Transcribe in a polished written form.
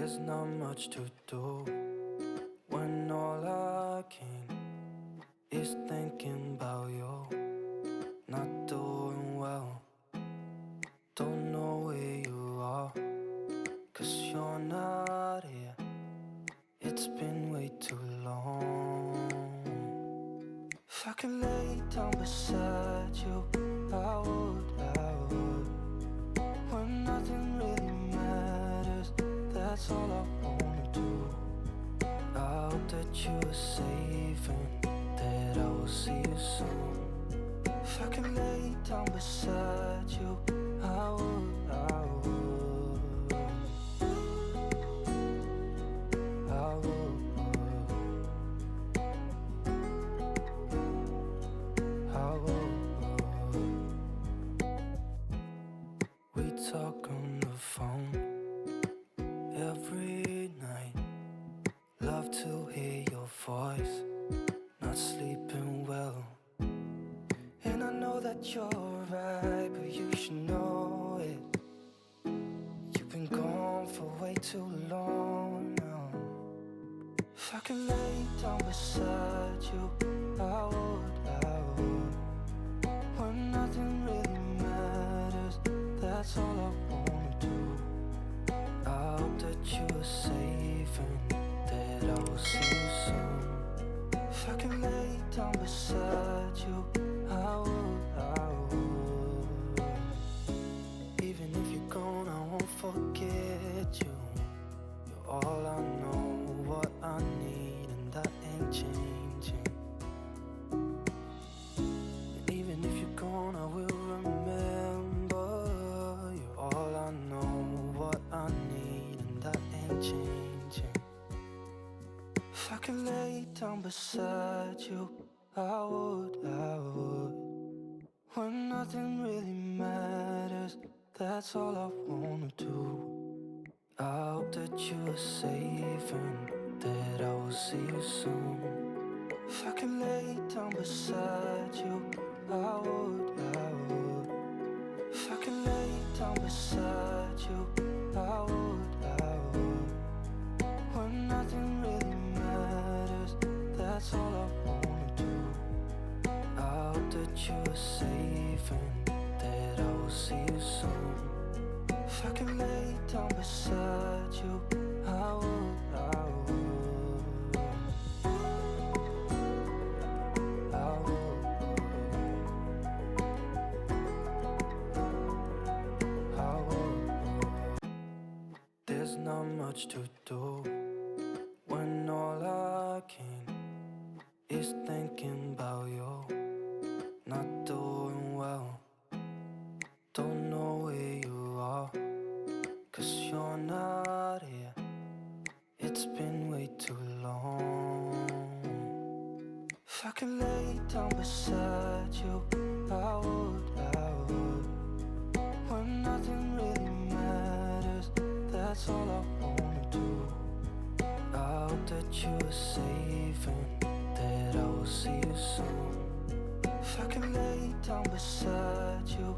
There's not much to do when all I can is thinking about you. Not doing well, don't know where you are, 'cause you're not here. It's been way too long. If I could lay down beside you, I would. When nothing really matters, that's all I wanna do. I hope that you are safe and that I will see you soon. If I could lay down beside you, I would. I would. We talk on the phone every night. Love to hear your voice. Not sleeping well, and I know that you're right, but you should know it. You've been gone for way too long now. If I could lay down beside you, I would. When nothing really matters, that's all I wanna do. I hope that you are safe and that I will see you soon. If I could lay down beside you, I would. Even if you're gone, I won't forget you. You're all I know, what I need, and that ain't changing. And even if you're gone, I will remember. You're all I know, what I need, and that ain't changing. If I could lay down beside you, I would. When nothing really matters, that's all I wanna do. I hope that you are safe and that I will see you soon. If I could lay down beside you, I would. If I could lay down beside you, I would. When nothing really matters, that's all I wanna do. I hope that you are safe and that I will see you soon. If I could lay down beside you, I would. I would. There's not much to do when all I can is thinking about you. Not doing well, don't know where you are, 'cause you're not here. It's been way too long. If I could lay down beside you, I would. When nothing really matters, that's all I wanna do. I hope that you are safe and that I will see you soon. If I could lay down beside you,